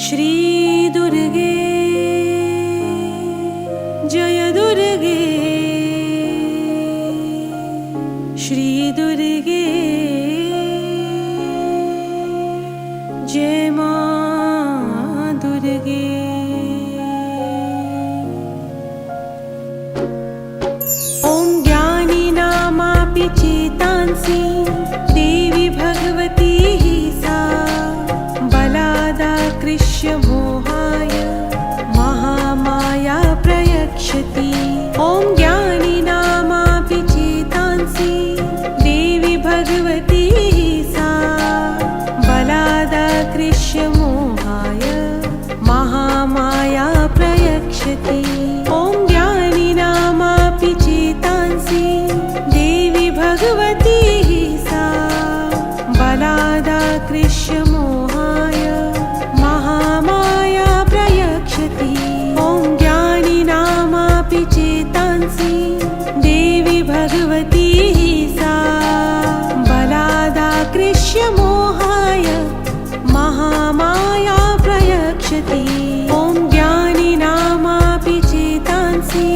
श्री दुर्गे जय दुर्गे श्री दुर्गे जय मां दुर्गे। ॐ ज्ञानिनामापि चेतांसि देवी भगवती हि सा बलादाकृष्य मोहाय महामाया प्रयच्छति। ॐ ज्ञानिनामापि चेतांसि देवी भगवती हि सा बलादाकृष्य मोहाय महामाया प्रयच्छति। ॐ ज्ञानिनामापि चेतांसि देवी भगवती हि सा बलादाकृष्य मोहाय महामाया प्रयच्छति। ॐ ज्ञानिनामापि चेतांसि देवी भगवती हि सा बलादाकृष्य मोहाय महामाया प्रयच्छति। ॐ ज्ञानिनामापि चेतांसि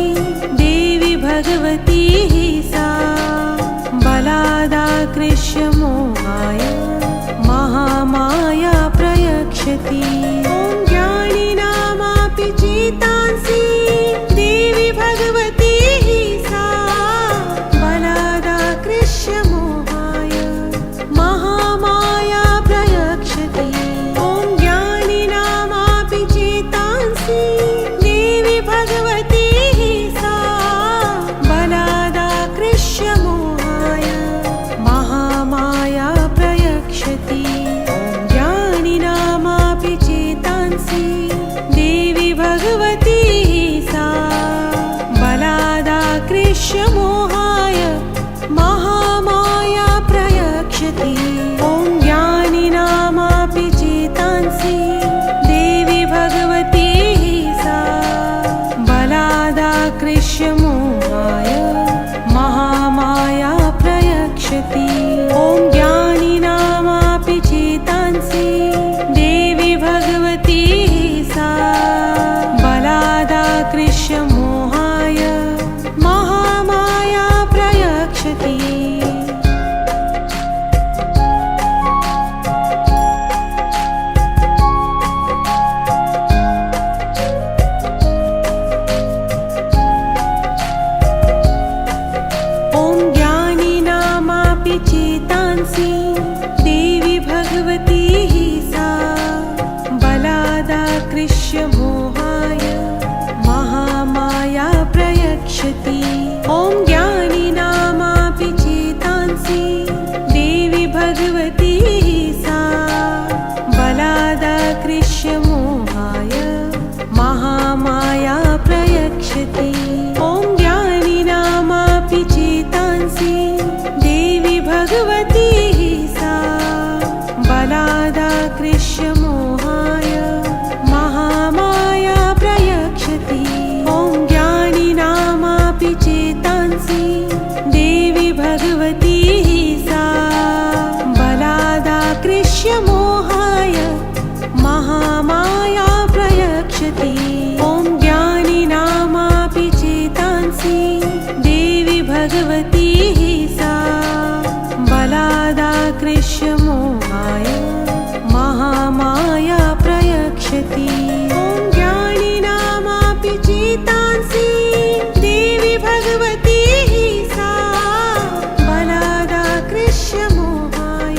देवी भगवती हि सा बलादाकृष्य मोहाय महामाया प्रयच्छति। ॐ ज्ञानिनामापि चेतांसि देवी भगवती हि सा बलादाकृष्य मोहाय महामाया प्रयच्छति। ॐ ज्ञानिनामापि चेतांसि देवी भगवती हि सा बलादाकृष्य मोहाय महामाया प्रयच्छति। ॐ ज्ञानिनामापि चेतांसि देवी भगवती हि सा बलादाकृष्य मोहाय महामाया प्रयच्छति। ॐ ज्ञानिनामापि चेतांसि देवी भगवती हि सा बलादाकृष्य मोहाय महामाया प्रयच्छति। ॐ ज्ञानिनामापि चेतांसि देवी भगवती हि सा बलादाकृष्य मोहाय महामाया प्रयच्छति। ॐ ज्ञानिनामापि चेतांसि देवी भगवती हि सा बलादाकृष्य मोहाय महामाया प्रयच्छति। ॐ ज्ञानिनामापि चेतांसि देवी भगवती हि सा बलादाकृष्य मोहाय महामाया प्रयच्छति। ॐ ज्ञानिनामापि चेतांसि देवी भगवती हि सा बलादाकृष्य मोहाय महामाया प्रयच्छति। ॐ ज्ञानिनामापि चेतांसि देवी भगवती हि सा बलादाकृष्य मोहाय महामाया प्रयच्छति। ॐ ज्ञानिनामापि चेतांसि देवी भगवती हि सा बलादाकृष्य मोहाय महामाया प्रयच्छति। ॐ ज्ञानिनामापि चेतांसि देवी भगवती हि सा बलादाकृष्य मोहाय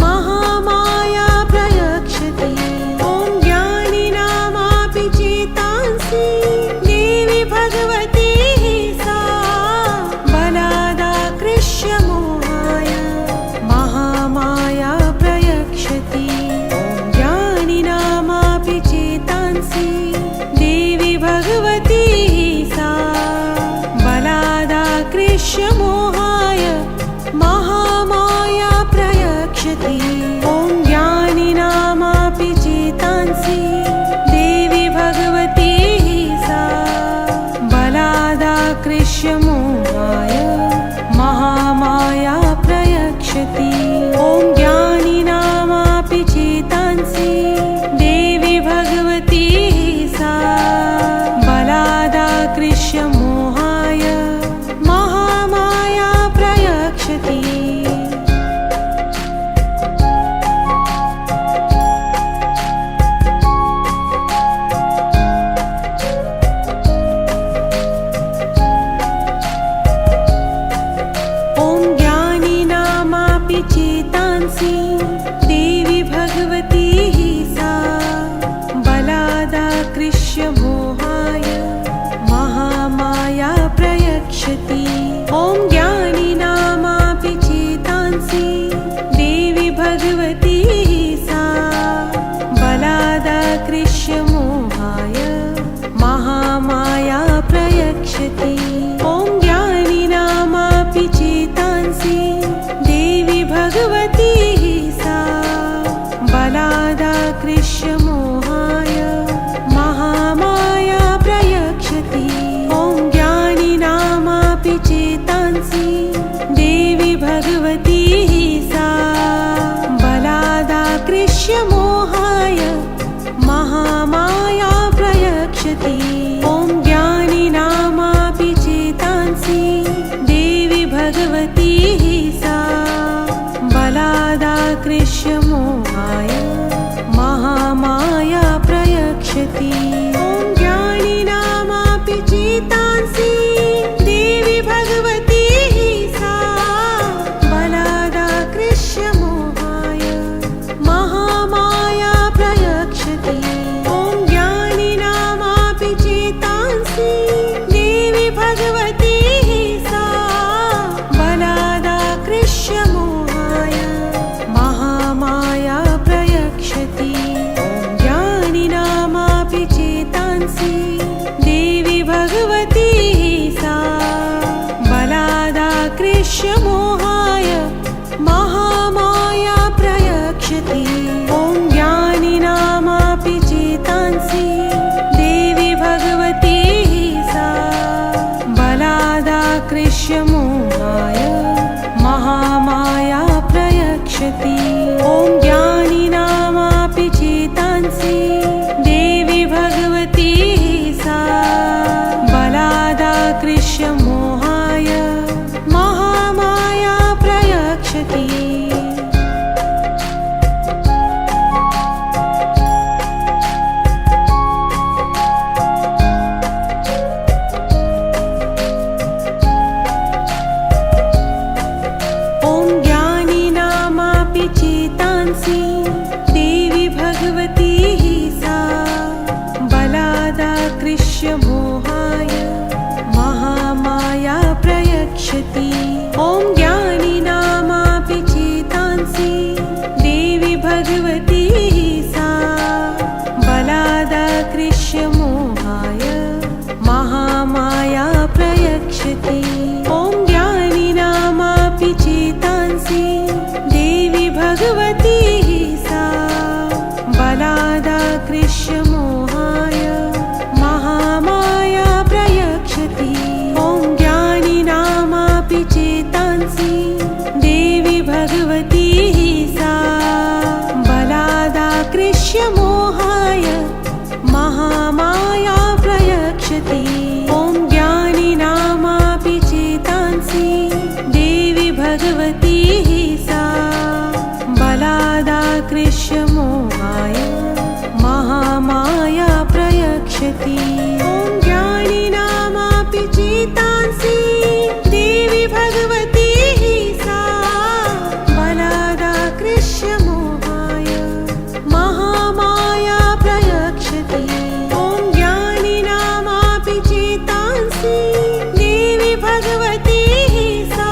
महामाया प्रयच्छति। ॐ ज्ञानिनामापि चेतांसि देवी भगवती हि सा बलादाकृष्य मोहाय महामाया प्रयच्छति। ॐ ज्ञानिनामापि चेतांसि देवी भगवती हि सा बलादाकृष्य मोहाय महामाया प्रयच्छति। ॐ ज्ञानिनामापि चेतांसि देवी भगवती हि सा बलादाकृष्य मोहाय महामाया प्रयच्छति। ॐ ज्ञानिनामापि चेतांसि देवी चेतांसि देवी भगवती हि सा बलादाकृष्य मोहाय महामाया प्रयच्छति ॐ ज्ञानिनामापि चेतांसि देवी भगवती हि सा बलादाकृष्य मोहाय महामाया प्रयच्छति ॐ ज्ञानिनामापि चेतांसि देवी भगवती हि सा बलादाकृष्य मोहाय महामाया प्रयच्छति ॐ ज्ञानिनामापि चेतांसि देवी भगवती हि सा बलादाकृष्य मोहाय महामाया प्रयच्छति ॐ ज्ञानिनामापि चेतांसि देवी भगवती हि सा बलादाकृष्य मोहाय महामाया प्रयच्छति ॐ ज्ञानिनामापि चेतांसि देवी भगवती हि सा बलादाकृष्य मोहाय महामाया प्रयच्छति ॐ ज्ञानिनामापि चेतांसि देवी भगवती हि सा बलादाकृष्य मोहाय महामाया प्रयच्छति ॐ ज्ञानिनामापि चेतांसि देवी भगवती हि सा बलादाकृष्य मोहाय महामाया प्रयच्छति ॐ ज्ञानिनामापि चेतांसि देवी भगवती हि सा बलादाकृष्य मोहाय महामाया प्रयच्छति ॐ ज्ञानिनामापि चेतांसि देवी भगवती हि सा बलादाकृष्य मोहाय महामाया प्रयच्छति ॐ ज्ञानिनामापि चेतांसि देवी भगवती हि सा बलादाकृष्य मोहाय महामाया प्रयच्छति ॐ ज्ञानिनामापि चेतांसि देवी भगवती हि सा बलादाकृष्य मोहाय महामाया प्रयच्छति ॐ ज्ञानिनामापि चेतांसि देवी भगवती हि सा बलादाकृष्य मोहाय महामाया प्रयच्छति ॐ ज्ञानिनामापि चेतांसि देवी भगवती हि सा बलादाकृष्य मोहाय महामाया प्रयच्छति ॐ ज्ञानिनामापि चेतांसि देवी भगवती हि सा बलादाकृष्य मोहाय महामाया प्रयच्छति ॐ ज्ञानिनामापि चेतांसि देवी भगवती हि सा बलादाकृष्य मोहाय महामाया प्रयच्छति ॐ ज्ञानिनामापि चेतांसि देवी भगवती हि सा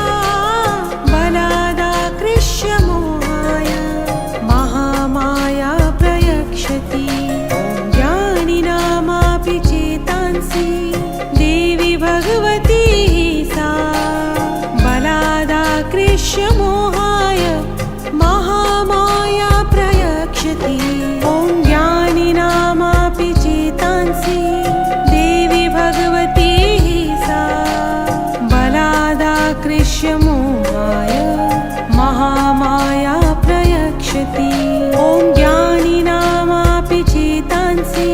बलादाकृष्य मोहाय महामाया प्रयच्छति ॐ ज्ञानिनामापि चेतांसि देवी भगवती हि सा बलादाकृष्य मोहाय महामाया प्रयच्छति ॐ ज्ञानिनामापि चेतांसि देवी भगवती हि सा बलादाकृष्य मोहाय महामाया प्रयच्छति ॐ ज्ञानिनामापि चेतांसि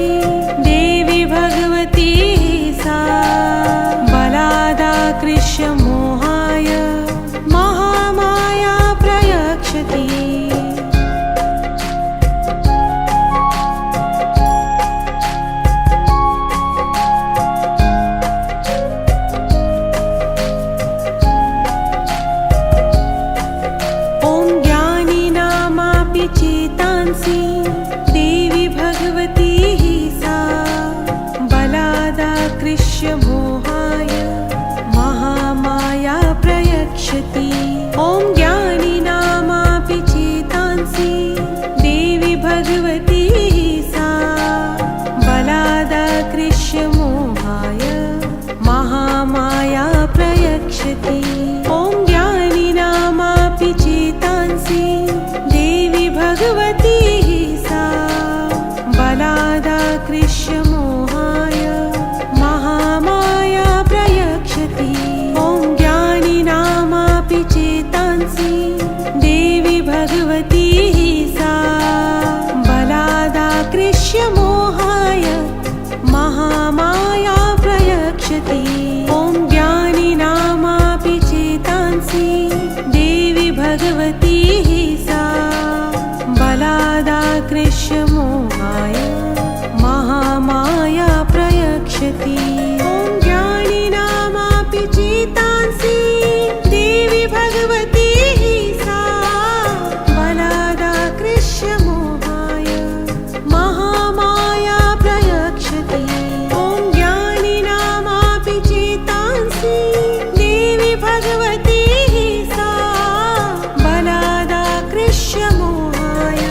देवी भगवती हि सा बलादाकृष्य मोहाय महामाया प्रयच्छति चेतांसि देवी भगवती हि सा बलादाकृष्य मोहाय महामाया प्रयक्षति ॐ ज्ञानिनामापि चेतांसि देवी भगवती हि सा बलादाकृष्य मोहाय महामाया प्रयक्षति ॐ ज्ञानिनामापि चेतांसि देवी भगवती हि सा बलादाकृष्य मोहाय महामाया प्रयक्षति ॐ ज्ञानिनामापि चेतांसि देवी भगवती हि सा बलादाकृष्य मोहाय महामाया प्रयक्षति ॐ ज्ञानिनामापि चेतांसि देवी भगवती हि सा बलादाकृष्य मोहाय महामाया प्रयक्षति ॐ ज्ञानिनामापि चेतांसि देवी भगवती हि सा बलादाकृष्य मोहाय महामाया प्रयक्षति ॐ ज्ञानिनामापि चेतांसि देवी भगवती हि सा बलादाकृष्य मोहाय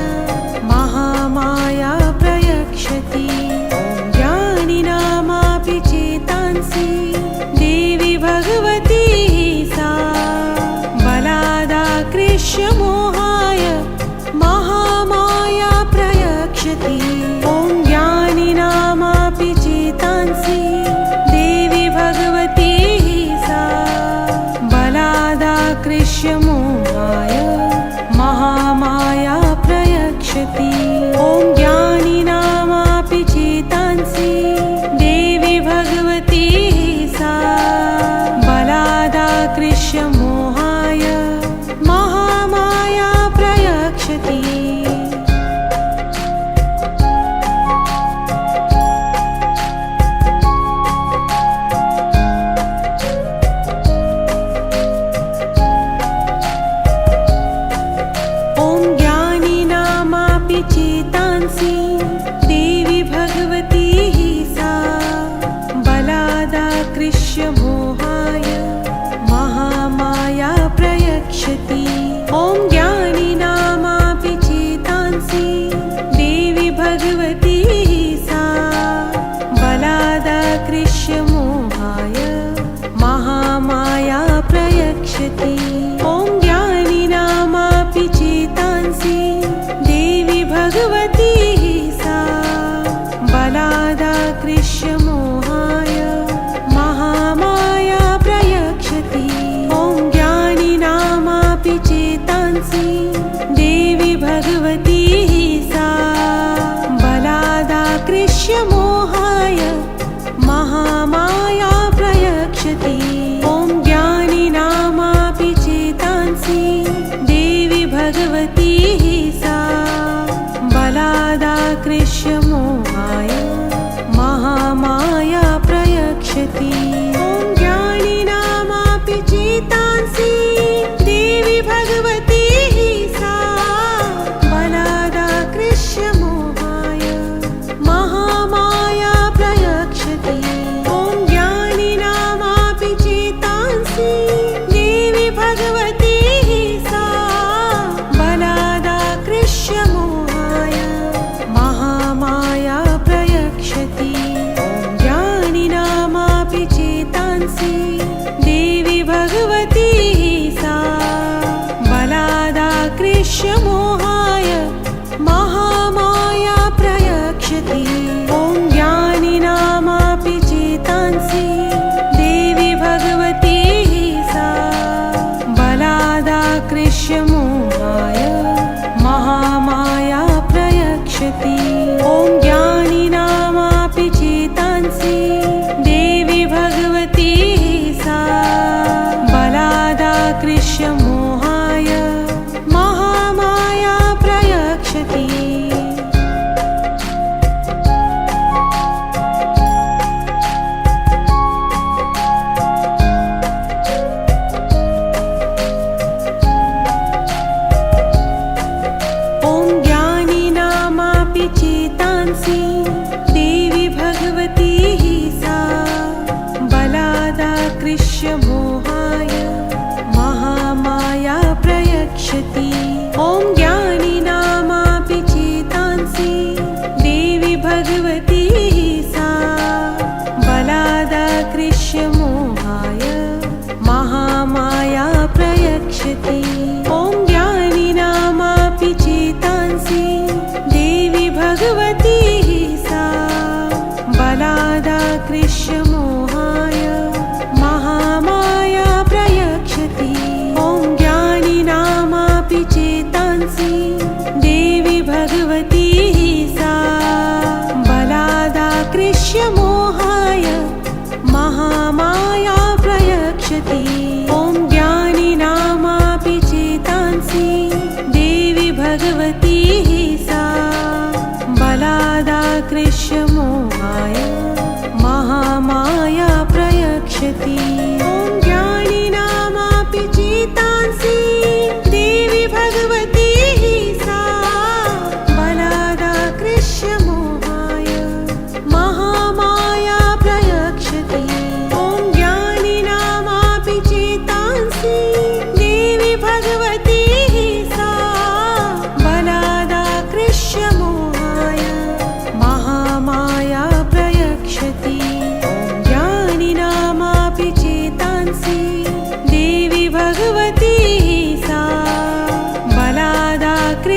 महामाया प्रयक्षति ॐ ज्ञानिनामापि चेतांसि देवी भगवती हि सा बलादाकृष्य मोहाय महामाया प्रयक्षति ॐ ज्ञानिनामापि चेतांसि देवी भगवती हि सा बलादाकृष्य मोहाय महामाया प्रयक्षति ॐ ज्ञानिनामापि चेतांसि देवी भगवती हि सा बलादाकृष्य मोहाय महामाया प्रयक्षति ॐ ज्ञानिनामापि चेतांसि देवी भगवती हि सा बलादाकृष्य मोहाय महामाया प्रयक्षति ॐ ज्ञानिनामापि चेतांसि देवी भगवती हि सा बलादाकृष्य मोहाय महामाया प्रयक्षति ॐ ज्ञानिनामापि चेतांसि देवी भगवती हि सा बलादाकृष्य मोहाय महामाया प्रयक्षति ॐ ज्ञानिनामापि चेतांसि देवी भगवती हि सा बलादाकृष्य मोहाय महामाया प्रयक्षति ॐ ज्ञानिनामापि चेतांसि देवी भगवती हि सा बलादाकृष्य मोहाय महामाया प्रयक्षति ॐ ज्ञानिनामापि चेतांसि देवी भगवती हि सा बलादाकृष्य मोहाय महामाया प्रयक्षति ॐ ज्ञानिनामापि चेतांसि देवी भगवती हि सा बलादाकृष्य मोहाय महामाया प्रयक्षति ॐ ज्ञानिनामापि चेतांसि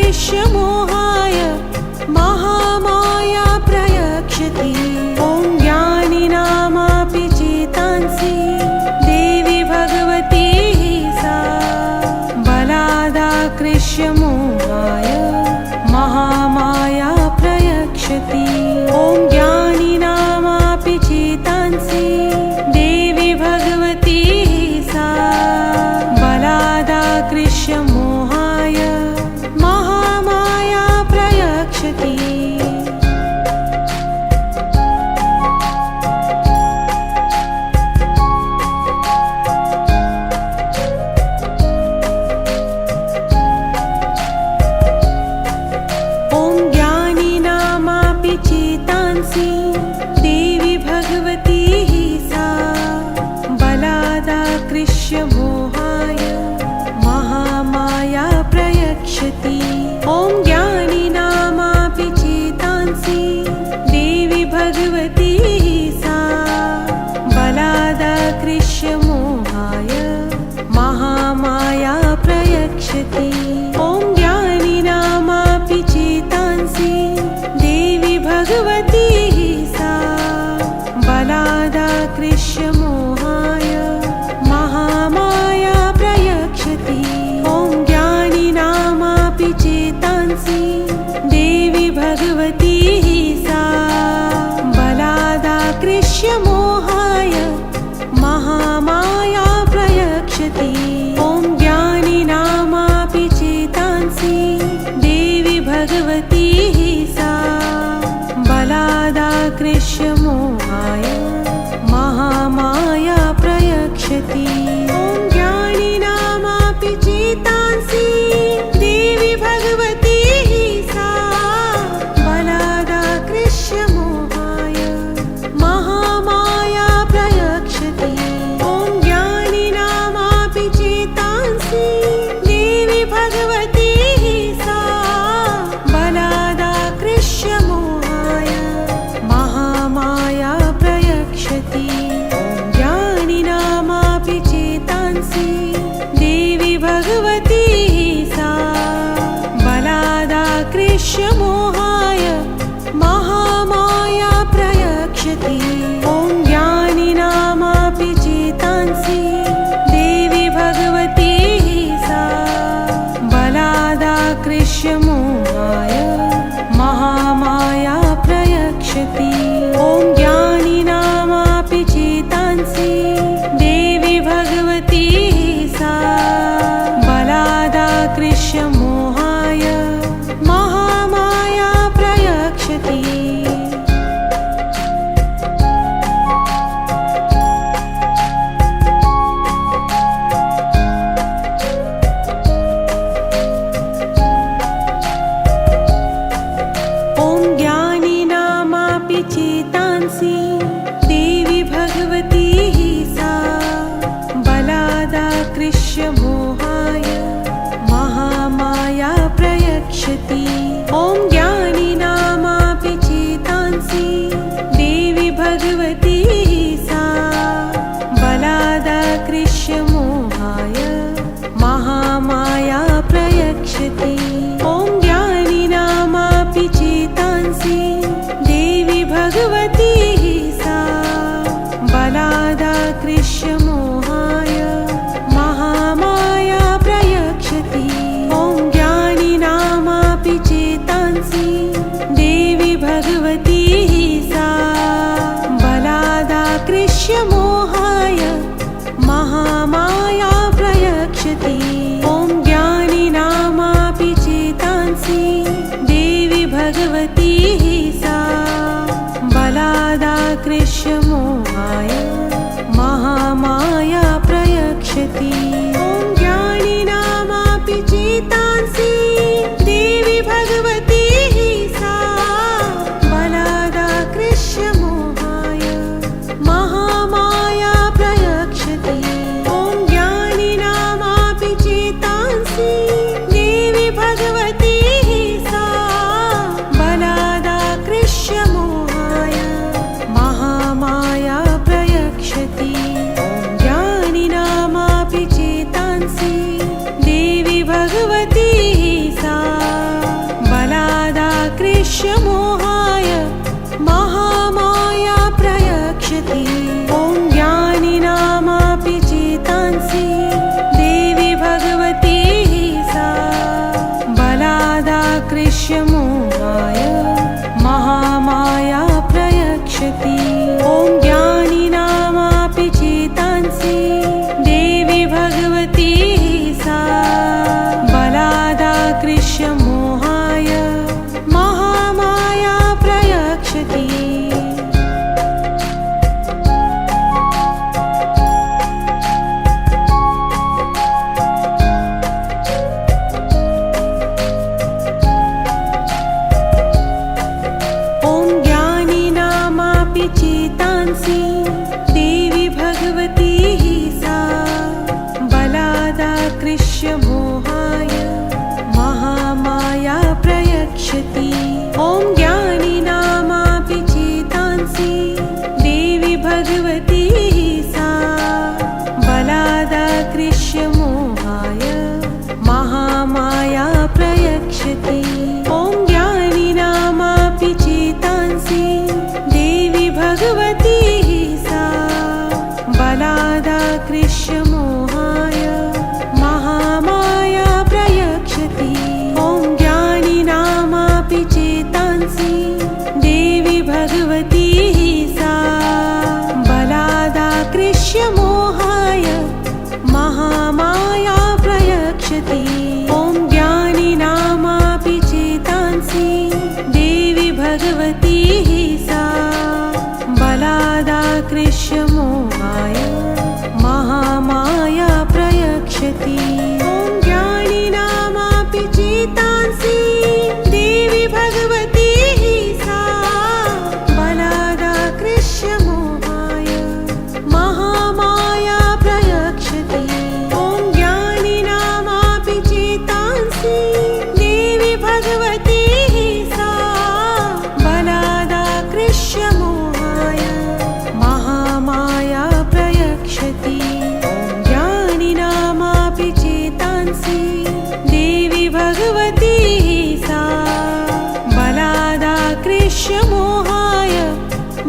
कृष्यमोहाय महामाया प्रयक्षति ॐ ज्ञानिनामापि चेतांसि देवी भगवती सा बलादाकृष्य मोहाय महामाया प्रयक्षति ॐ ज्ञानिनामापि चेतांसि देवी भगवती सा बलादाकृष्य मोहाय महामाया प्रयक्षति ॐ ज्ञानिनामापि चेतांसि देवी भगवती सा बलादाकृष्य मोहाय महामाया प्रयक्षति ॐ ज्ञानिनामापि चेतांसि देवी भगवती सा बलादाकृष्य मोहाय महामाया प्रयक्षति ॐ ज्ञानिनामापि चेतांसि देवी भगवती सा बलादाकृष्य मोहाय महामाया प्रयक्षति ॐ ज्ञानिनामापि चेतांसि देवी भगवती सा बलादाकृष्य मोहाय महामाया प्रयक्षति ॐ ज्ञानिनामापि चेतांसि देवी भगवती सा बलादाकृष्य मोहाय महामाया प्रयक्षति ॐ ज्ञानिनामापि चेतांसि देवी भगवती सा बलादाकृष्य मोहाय महामाया प्रयक्षति ॐ ज्ञानिनामापि चेतांसि देवी भगवती सा बलादाकृष्य मोहाय महामाया प्रयक्षति ॐ ज्ञानिनामापि चेतांसि देवी भगवती सा बलादाकृष्य मोहाय महामाया प्रयक्षति ॐ ज्ञानिनामापि चेतांसि देवी भगवती सा बलादाकृष्य मोहाय महामाया प्रयक्षति ॐ ज्ञानिनामापि चेतांसि देवी भगवती सा बलादाकृष्य मोहाय महामाया प्रयक्षति ॐ ज्ञानिनामापि चेतांसि देवी भगवती सा बलादाकृष्य मोहाय महामाया प्रयक्षति ॐ ज्ञानिनामापि चेतांसि देवी भगवती सा बलादाकृष्य मोहाय महामाया प्रयक्षति ॐ ज्ञानिनामापि चेतांसि देवी भगवती सा बलादाकृष्य मोहाय महामाया प्रयक्षति ॐ ज्ञानिनामापि चेतांसि प्रयक्षति ॐ ज्ञानिनामापि चेतांसि देवी भगवती सा बलादाकृष्य मोहाय महामाया प्रयक्षति ॐ ज्ञानिनामापि चेतांसि देवी भगवती सा बलादाकृष्य मोहाय महामाया प्रयक्षति ॐ ज्ञानिनामापि चेतांसि देवी भगवती सा बलादाकृष्य मोहाय महामाया प्रयक्षति ॐ ज्ञानिनामापि चेतांसि देवी भगवती सा बलादाकृष्य मोहाय महामाया प्रयक्षति ॐ ज्ञानिनामापि चेतांसि देवी भगवती सा बलादाकृष्य मोहाय महामाया प्रयक्षति ॐ ज्ञानिनामापि चेतांसि देवी भगवती सा बलादाकृष्य मोहाय महामाया प्रयक्षति ॐ ज्ञानिनामापि चेतांसि देवी भगवती सा बलादाकृष्य मोहाय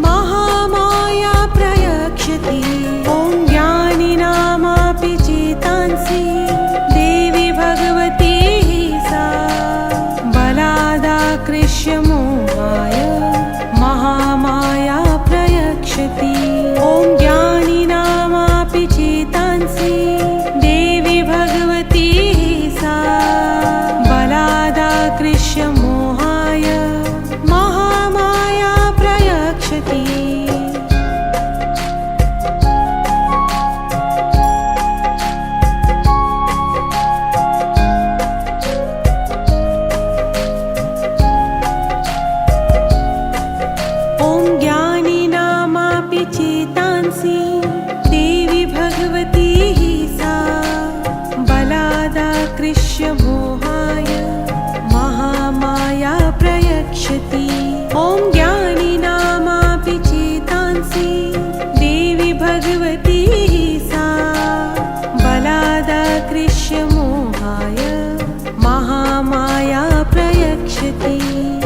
महामाया प्रयक्षति ॐ ज्ञानिनामापि चेतांसि देवी भगवती सा बलादाकृष्य मोहाय महामाया प्रयक्षति ॐ ज्ञानिनामापि चेतांसि देवी भगवती सा बलादाकृष्य मोहाय महामाया प्रयक्षति ॐ ज्ञानिनामापि चेतांसि देवी भगवती सा बलादाकृष्य मोहाय महामाया प्रयक्षति ॐ ज्ञानिनामापि चेतांसि देवी भगवती सा बलादाकृष्य मोहाय महामाया प्रयक्षति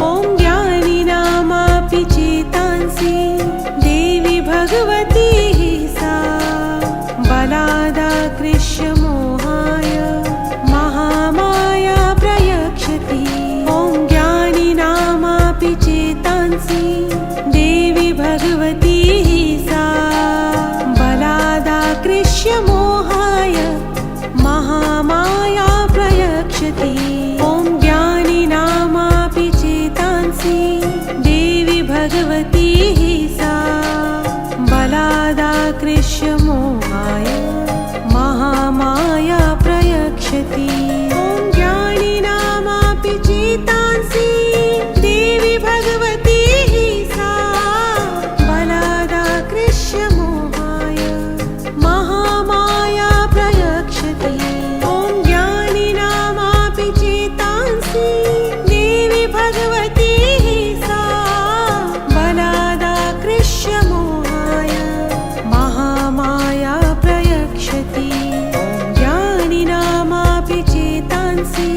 ॐ ज्ञानिनामापि चेतांसि देवी भगवती सा बलादाकृष्य मोहाय महामाया प्रयक्षति ॐ ज्ञानिनामापि चेतांसि देवी भगवती सा बलादाकृष्य मोहाय महामाया प्रयक्षति ॐ ज्ञानिनामापि चेतांसि देवी भगवती सा बलादाकृष्य मोहाय महामाया प्रयक्षति ॐ ज्ञानिनामापि चेतांसि देवी भगवती सा बलादाकृष्य मोहाय महामाया प्रयक्षति ॐ ज्ञानिनामापि चेतांसि देवी भगवती सा बलादाकृष्य मोहाय महामाया प्रयक्षति ॐ ज्ञानिनामापि चेतांसि